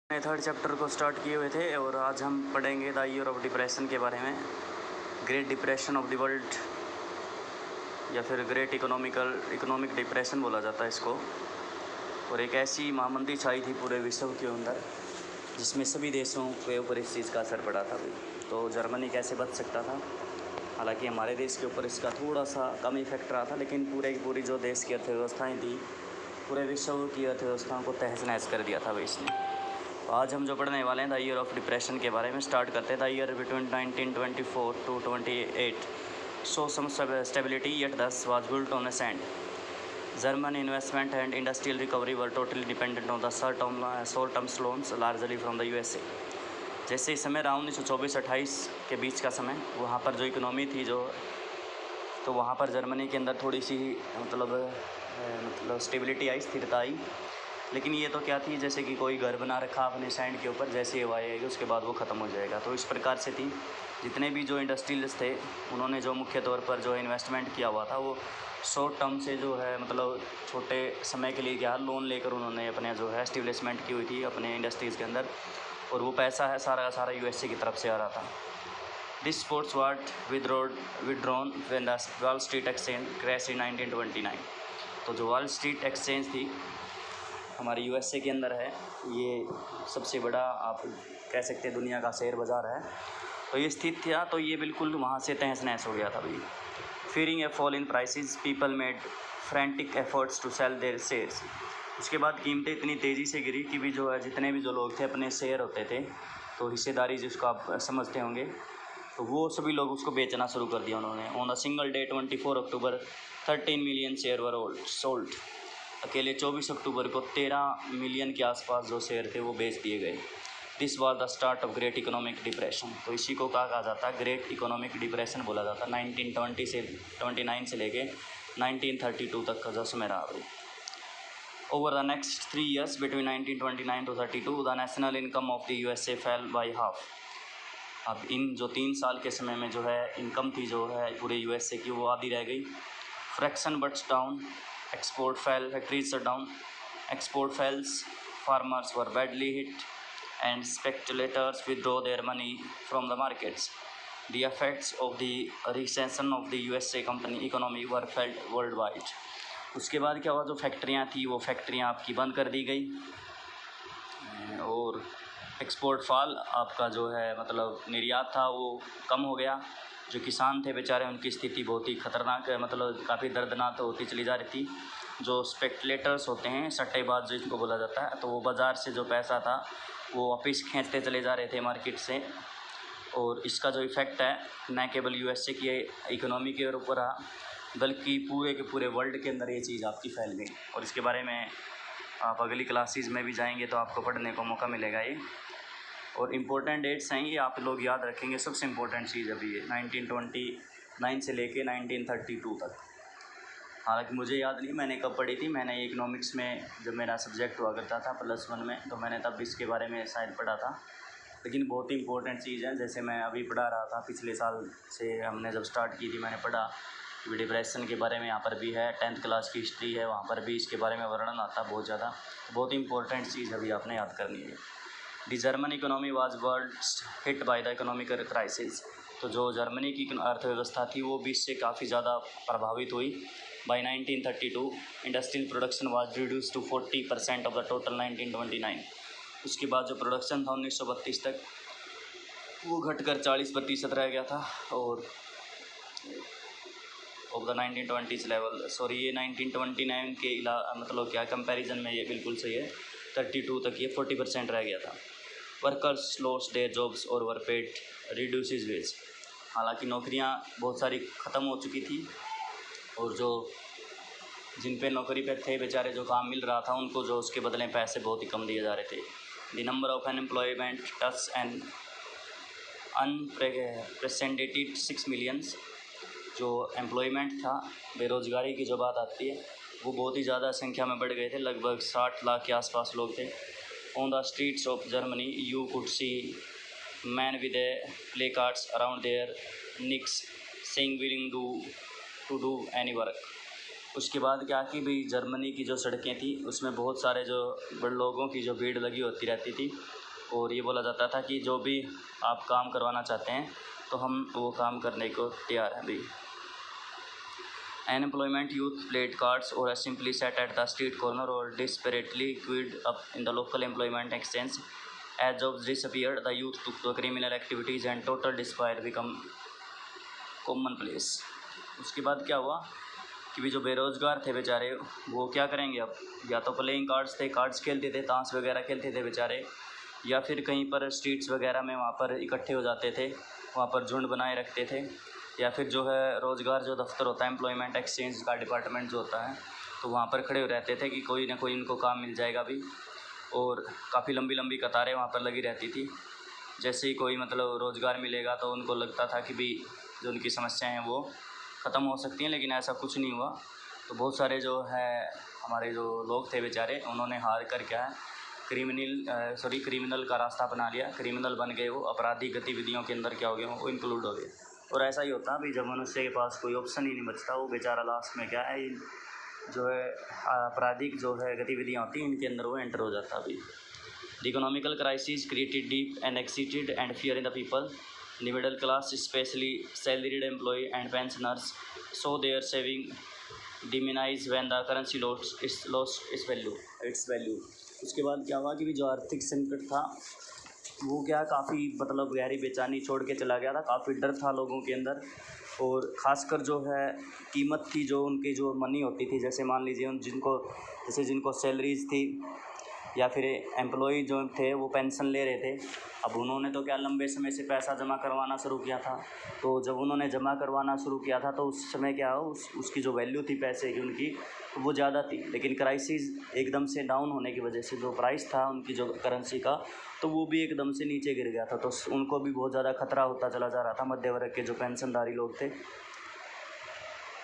मैं third chapter को start किए हुए थे और आज हम पढ़ेंगे द ईयर ऑफ डिप्रेशन के बारे में। Great depression of the world या फिर ग्रेट इकोनॉमिक डिप्रेशन बोला जाता है इसको। और एक ऐसी महामंदी छाई थी पूरे विश्व के अंदर जिसमें सभी देशों के ऊपर इस चीज़ का असर पड़ा था। तो जर्मनी कैसे बच सकता था? हालांकि हमारे देश के ऊपर इसका थोड़ा सा कम इफेक्ट रहा था, लेकिन पूरे की पूरी जो देश की अर्थव्यवस्थाएँ थी, पूरे विश्व की अर्थव्यवस्थाओं को तहस नहस कर दिया था भाई इसने। तो आज हम जो पढ़ने वाले हैं द ईयर ऑफ डिप्रेशन के बारे में स्टार्ट करते हैं। The year between 1924 to 28 so some stability yet this was built on a sand. German investment and industrial recovery were totally dependent on the short-term loans largely from the USA. जैसे इस समय रहा 1924-28 के बीच का समय, वहाँ पर जो इकोनॉमी थी तो वहाँ पर जर्मनी के अंदर थोड़ी सी मतलब स्टेबिलिटी आई, स्थिरता आई। लेकिन ये तो क्या थी, जैसे कि कोई घर बना रखा अपने सैंड के ऊपर, जैसे हवा आएगी उसके बाद वो ख़त्म हो जाएगा। तो इस प्रकार से थी। जितने भी जो इंडस्ट्रियलिस्ट थे उन्होंने जो मुख्य तौर पर जो इन्वेस्टमेंट किया हुआ था वो शॉर्ट टर्म से जो है मतलब छोटे समय के लिए क्या लोन लेकर उन्होंने अपने जो है एस्टेब्लिशमेंट की हुई थी अपने इंडस्ट्रीज़ के अंदर, और वो पैसा है सारा का सारा यूएसए की तरफ से आ रहा था। This sports was withdrawn when the Wall Street exchange crash in 1929। तो जो वॉल स्ट्रीट एक्सचेंज थी हमारे यूएसए के अंदर है, ये सबसे बड़ा आप कह सकते हैं दुनिया का शेयर बाज़ार है, तो ये स्थित था। तो ये बिल्कुल वहाँ से तहस नहस हो गया था भाई। Fearing a fall in prices people made frantic efforts to sell their shares. उसके बाद कीमतें इतनी तेज़ी से गिरी कि भी जो है जितने भी जो लोग थे अपने शेयर होते थे, तो हिस्सेदारी जिसको आप समझते होंगे, तो वो सभी लोग उसको बेचना शुरू कर दिया उन्होंने। On the single day 24 October 13 million share were sold. अकेले 24 अक्टूबर को 13 मिलियन के आसपास जो शेयर थे वो बेच दिए गए। This was the start of great economic depression. तो इसी को कहा जाता है ग्रेट इकोनॉमिक डिप्रेशन बोला जाता है। 1920 से 29 से लेके 1932 तक का जो समय रहा भाई। Over the next 3 years between 1929 to 32 the national income of the USA fail by half. अब इन जो 3 साल के समय में जो है इनकम थी जो है पूरे यूएसए की, वो आधी रह गई। Fraction butts down, export fell, factories shut down, export fails, farmers were badly hit, and speculators withdraw their money from the markets. The effects of the recession of the USA company economy were felt worldwide. उसके बाद क्या हुआ, जो फैक्ट्रियाँ थी वो फैक्ट्रियाँ आपकी बंद कर दी गई, और एक्सपोर्ट फॉल आपका जो है मतलब निर्यात था वो कम हो गया। जो किसान थे बेचारे उनकी स्थिति बहुत ही ख़तरनाक है, मतलब काफ़ी दर्दनाक तो होती चली जा रही थी। जो स्पेकुलेटर्स होते हैं, सट्टेबाज जिनको बोला जाता है, तो वो बाज़ार से जो पैसा था वो वापस खींचते चले जा रहे थे मार्केट से। और इसका जो इफ़ेक्ट है न केवल यूएसए की इकोनॉमी के ऊपर रहा, बल्कि पूरे के पूरे वर्ल्ड के अंदर ये चीज़ आपकी फैल गई। और इसके बारे में आप अगली क्लासेस में भी जाएंगे तो आपको पढ़ने को मौका मिलेगा ये। और इम्पोर्टेंट डेट्स हैं ये आप लोग याद रखेंगे। सबसे इम्पोर्टेंट चीज़ अभी है 1929 से लेके 1932 तक। हालांकि मुझे याद नहीं मैंने कब पढ़ी थी। मैंने इकोनॉमिक्स में जब मेरा सब्जेक्ट हुआ करता था +1 में, तो मैंने तब इसके बारे में शायद पढ़ा था। लेकिन बहुत ही इंपॉर्टेंट चीज़ है, जैसे मैं अभी पढ़ा रहा था पिछले साल से हमने जब स्टार्ट की थी मैंने पढ़ा डिप्रेशन के बारे में। यहाँ पर भी है 10th क्लास की हिस्ट्री है, वहाँ पर भी इसके बारे में वर्णन आता बहुत ज़्यादा। बहुत इंपॉर्टेंट चीज़ अभी आपने याद करनी है। The German economy was world hit by the economical crisis. तो जो जर्मनी की अर्थव्यवस्था थी वो भी इससे काफ़ी ज़्यादा प्रभावित हुई। By 1932 industrial production was reduce to 40% of the total 1929। उसके बाद जो प्रोडक्शन था 1932 तक वो घटकर 40% रह गया था। और of the 1920s level, sorry ये 1929 के मतलब क्या कंपैरिजन में ये बिल्कुल सही है। 32 तक ये 40% रह गया था। वर्कर्स लॉस्ट देयर जॉब्स और वर पेड रिड्यूसेस वेज। हालांकि नौकरियां बहुत सारी ख़त्म हो चुकी थी, और जो जिन पे नौकरी पे थे बेचारे जो काम मिल रहा था उनको जो उसके बदले पैसे बहुत ही कम दिए जा रहे थे। The number of unemployment touch and unprecedented 6 millions. जो एम्प्लॉयमेंट था, बेरोज़गारी की जो बात आती है, वो बहुत ही ज़्यादा संख्या में बढ़ गए थे। लगभग 60 लाख के आसपास लोग थे। On the streets of Germany you could see man with a placards around their necks saying willing to do any work. उसके बाद क्या कि भाई जर्मनी की जो सड़कें थी उसमें बहुत सारे जो बड़े लोगों की जो भीड़ लगी होती रहती थी, और ये बोला जाता था कि जो भी आप काम करवाना चाहते हैं तो हम वो काम करने को तैयार हैं भाई। Unemployment youth played cards or simply sat at the street corner or desperately queued up in the local employment exchange. As jobs disappeared, the youth took to criminal activities and total despair become commonplace. उसके बाद क्या हुआ कि भी जो बेरोज़गार थे बेचारे वो क्या करेंगे अब, या तो प्लेइंग कार्ड्स थे, कार्ड्स खेलते थे, ताश वगैरह खेलते थे बेचारे, या फिर कहीं पर स्ट्रीट्स वगैरह में वहाँ पर इकट्ठे हो जाते थे, वहाँ पर झुंड बनाए रखते थे, या फिर जो है रोज़गार जो दफ्तर होता है एम्प्लॉयमेंट एक्सचेंज का डिपार्टमेंट जो होता है तो वहाँ पर खड़े हो रहते थे कि कोई ना कोई इनको काम मिल जाएगा भी। और काफ़ी लंबी लंबी कतारें वहाँ पर लगी रहती थी। जैसे ही कोई मतलब रोज़गार मिलेगा तो उनको लगता था कि भी जो उनकी समस्याएं हैं वो ख़त्म हो सकती हैं, लेकिन ऐसा कुछ नहीं हुआ। तो बहुत सारे जो है हमारे जो लोग थे बेचारे उन्होंने हार कर क्या है क्रिमिनल का रास्ता अपना लिया, क्रिमिनल बन गए, वो आपराधिक गतिविधियों के अंदर क्या हो गया वो इंक्लूड हो गए। और ऐसा ही होता है भाई, जब मनुष्य के पास कोई ऑप्शन ही नहीं बचता वो बेचारा लास्ट में क्या है जो है आपराधिक जो है गतिविधियाँ होती हैं इनके अंदर वो एंटर हो जाता है भाई। The economical crisis created deep anxiety and fear in the people. The middle class, especially salaried employee and pensioners, saw their saving diminish when the currency lost its value. उसके बाद क्या हुआ कि भी जो आर्थिक संकट था वो क्या काफ़ी मतलब गहरी बेचैनी छोड़ के चला गया था, काफ़ी डर था लोगों के अंदर। और ख़ासकर जो है कीमत थी जो उनकी जो मनी होती थी, जैसे मान लीजिए जिनको सैलरीज थी या फिर एम्प्लॉई जो थे वो पेंशन ले रहे थे, अब उन्होंने तो क्या लंबे समय से पैसा जमा करवाना शुरू किया था, तो जब उन्होंने जमा करवाना शुरू किया था तो उस समय क्या हो उसकी जो वैल्यू थी पैसे की उनकी वो ज़्यादा थी। लेकिन क्राइसिस एकदम से डाउन होने की वजह से जो प्राइस था उनकी जो करेंसी का तो वो भी एकदम से नीचे गिर गया था, तो उनको भी बहुत ज़्यादा खतरा होता चला जा रहा था। मध्य वर्ग के जो पेंशनधारी लोग थे,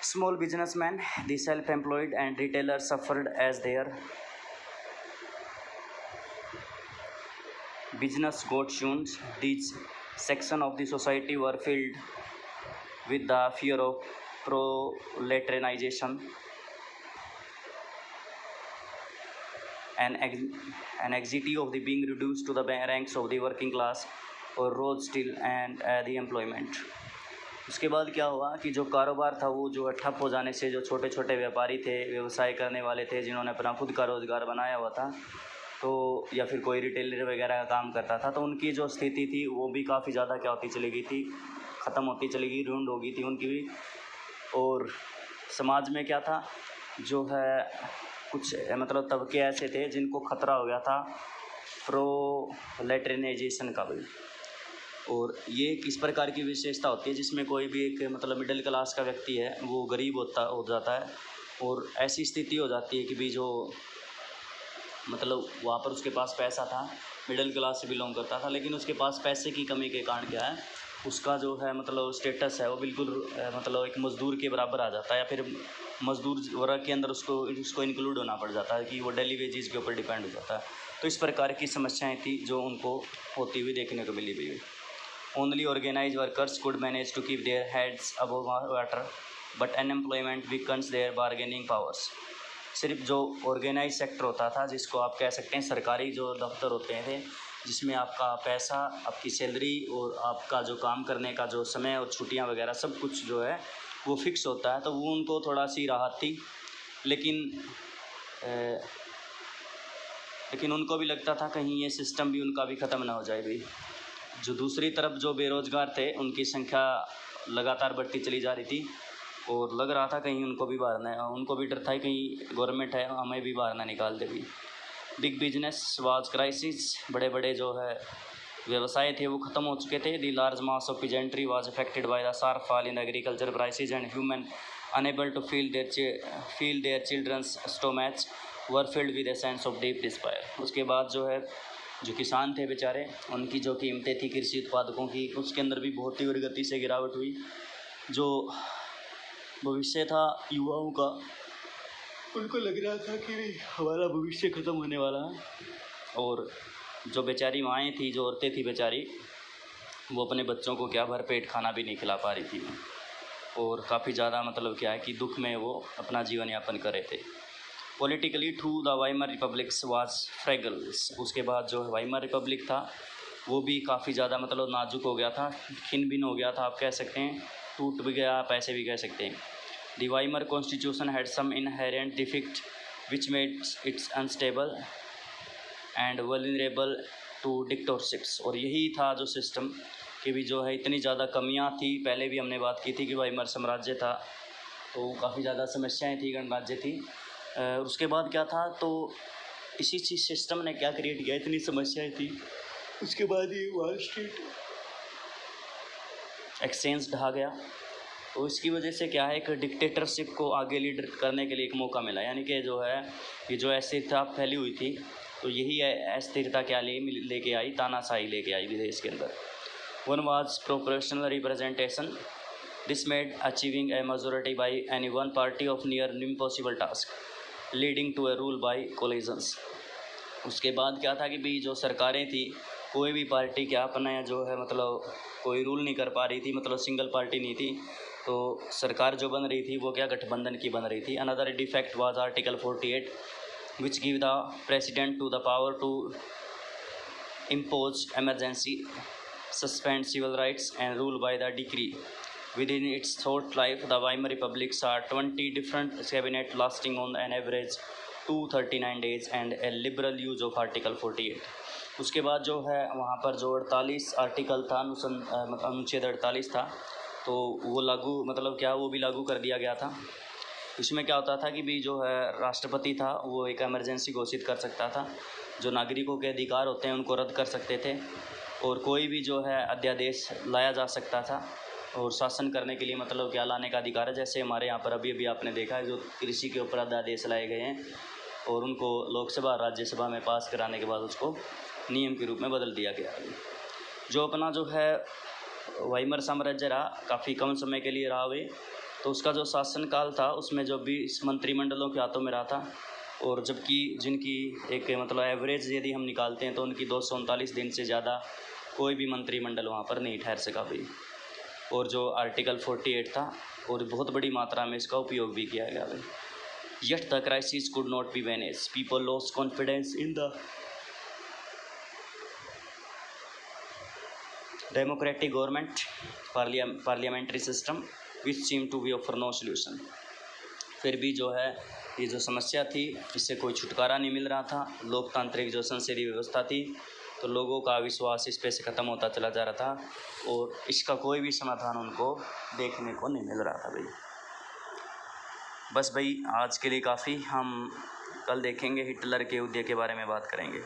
small businessmen, the self employed and retailer suffered as their business got tuned. These section of the society were filled with the fear of proletarianization, an anxiety of the being reduced to the ranks of the working class or rose still and the employment. उसके बाद क्या हुआ कि जो कारोबार था वो जो ठप हो जाने से जो छोटे छोटे व्यापारी थे, व्यवसाय करने वाले थे, जिन्होंने अपना खुद का रोज़गार बनाया हुआ था, तो या फिर कोई रिटेलर वगैरह का काम करता था, तो उनकी जो स्थिति थी वो भी काफ़ी ज़्यादा क्या होती चली गई थी, ख़त्म होती चली गई, रूंड हो गई थी उनकी भी। और समाज में क्या था जो है कुछ मतलब तबके ऐसे थे जिनको खतरा हो गया था प्रोलेटराइजेशन का भी। और ये किस प्रकार की विशेषता होती है जिसमें कोई भी एक मतलब मिडिल क्लास का व्यक्ति है वो गरीब हो जाता है, और ऐसी स्थिति हो जाती है कि भी जो मतलब वहाँ पर उसके पास पैसा था, मिडिल क्लास से बिलोंग करता था, लेकिन उसके पास पैसे की कमी के कारण क्या है उसका जो है मतलब स्टेटस है वो बिल्कुल मतलब एक मज़दूर के बराबर आ जाता है, या फिर मज़दूर वर्ग के अंदर उसको इंक्लूड होना पड़ जाता है कि वो डेली वेजेस के ऊपर डिपेंड हो जाता है। तो इस प्रकार की समस्याएं थी जो उनको होती हुई देखने को मिली भी। Only organise workers could manage to keep their heads above water, but unemployment weakens their bargaining powers. सिर्फ जो ऑर्गेनाइज सेक्टर होता था, जिसको आप कह सकते हैं सरकारी जो दफ्तर होते थे, जिसमें आपका पैसा, आपकी सैलरी और आपका जो काम करने का जो समय और छुट्टियां वगैरह सब कुछ जो है वो फिक्स होता है, तो वो उनको थोड़ा सी राहत थी। लेकिन उनको भी लगता था कहीं ये सिस्टम भी उनका भी ख़त्म ना हो जाए भाई। जो दूसरी तरफ जो बेरोज़गार थे उनकी संख्या लगातार बढ़ती चली जा रही थी, और लग रहा था कहीं उनको भी डर था कहीं गवर्नमेंट है हमें भी बाहर ना निकाल दे भी। बिग बिजनेस वाज क्राइसिस, बड़े बड़े जो है व्यवसाय थे वो ख़त्म हो चुके थे। The large mass of peasantry was affected by the sharp fall in agriculture prices and human unable to feel their children's stomach were filled with a sense of deep despair. उसके बाद जो है जो किसान थे बेचारे, उनकी जो कीमतें थी कृषि उत्पादकों की, उसके अंदर भी बहुत तीव्र गति से गिरावट हुई। जो भविष्य था युवाओं का, उनको लग रहा था कि हमारा भविष्य ख़त्म होने वाला है। और जो बेचारी माएँ थी, जो औरतें थी बेचारी, वो अपने बच्चों को क्या भरपेट खाना भी नहीं खिला पा रही थी। और काफ़ी ज़्यादा मतलब क्या है कि दुख में वो अपना जीवन यापन कर रहे थे। Politically to the Weimar republics was fragile. उसके बाद जो वाइमर रिपब्लिक था वो भी काफ़ी ज़्यादा मतलब नाजुक हो गया था, खिन भिन हो गया था, आप कह सकते हैं, टूट भी गया, आप ऐसे भी कह सकते हैं। The Weimar constitution had some inherent defect which made its unstable and vulnerable to dictatorships. और यही था जो सिस्टम कि भी जो है इतनी ज़्यादा कमियां थी। पहले भी हमने बात की थी कि वाइमर साम्राज्य था तो काफ़ी ज़्यादा समस्याएं थी, गणराज्य थी। उसके बाद क्या था, तो इसी चीज़ सिस्टम ने क्या क्रिएट किया, इतनी समस्याएं थी, उसके बाद ही वॉल स्ट्रीट एक्सचेंज ढहा गया। तो इसकी वजह से क्या है, एक डिक्टेटरशिप को आगे लीड करने के लिए एक मौका मिला। यानी कि जो है ये जो अस्थिरता फैली हुई थी तो यही अस्थिरता क्या लेके आई, तानाशाही लेके आई विदेश के अंदर। One was proportional representation, this made achieving a majority by any one party of near impossible task leading to a rule by coalitions. उसके बाद क्या था कि भाई जो सरकारें थी, कोई भी पार्टी क्या अपना जो है मतलब कोई रूल नहीं कर पा रही थी, मतलब सिंगल पार्टी नहीं थी, तो सरकार जो बन रही थी वो क्या गठबंधन की बन रही थी। Another defect was article 48 which give the president to the power to impose emergency, suspend civil rights and rule by the decree. Within its short life, the Weimar Republic saw 20 different cabinet lasting on an average 239 days and a liberal use of Article 48. उसके बाद जो है वहाँ पर जो 48 article था, अनुच्छेद 48 था, तो वो लागू मतलब क्या वो भी लागू कर दिया गया था। इसमें क्या होता था कि भी जो है राष्ट्रपति था वो एक इमरजेंसी घोषित कर सकता था, जो नागरिकों के अधिकार होते हैं उनको रद्द कर सकते थे, और कोई भी जो है अध्यादेश लाया जा सकता था और शासन करने के लिए मतलब क्या लाने का अधिकार है। जैसे हमारे यहाँ पर अभी आपने देखा है जो कृषि के ऊपर अध्यादेश लाए गए हैं और उनको लोकसभा राज्यसभा में पास कराने के बाद उसको नियम के रूप में बदल दिया गया। जो अपना जो है वाइमर साम्राज्य रहा, काफ़ी कम समय के लिए रहा वे, तो उसका जो शासनकाल था उसमें जो 20 मंत्रिमंडलों के हाथों में रहा था, और जबकि जिनकी एक मतलब एवरेज यदि हम निकालते हैं तो उनकी 239 दिन से ज़्यादा कोई भी मंत्रिमंडल वहाँ पर नहीं ठहर सका भाई। और जो आर्टिकल 48 था और बहुत बड़ी मात्रा में इसका उपयोग भी किया गया भाई। Yet the crisis could not be managed. People lost confidence in the democratic government, parliamentary system, which seemed to be offer no solution. फिर भी जो है ये जो समस्या थी इससे कोई छुटकारा नहीं मिल रहा था। लोकतांत्रिक जो संसदीय व्यवस्था थी तो लोगों का विश्वास इस पे से ख़त्म होता चला जा रहा था और इसका कोई भी समाधान उनको देखने को नहीं मिल रहा था भाई। बस भाई आज के लिए काफ़ी, हम कल देखेंगे हिटलर के युद्ध के बारे में बात करेंगे।